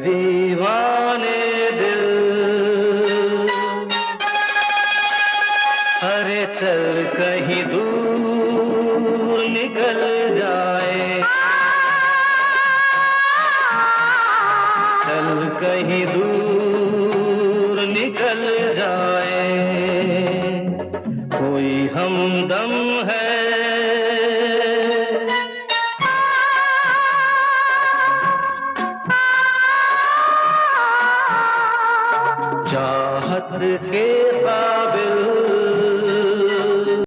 दीवाने दिल, अरे चल कहीं दूर निकल जाए, चल कहीं दूर निकल जाए, कोई हमदम है चाहत के काबिल,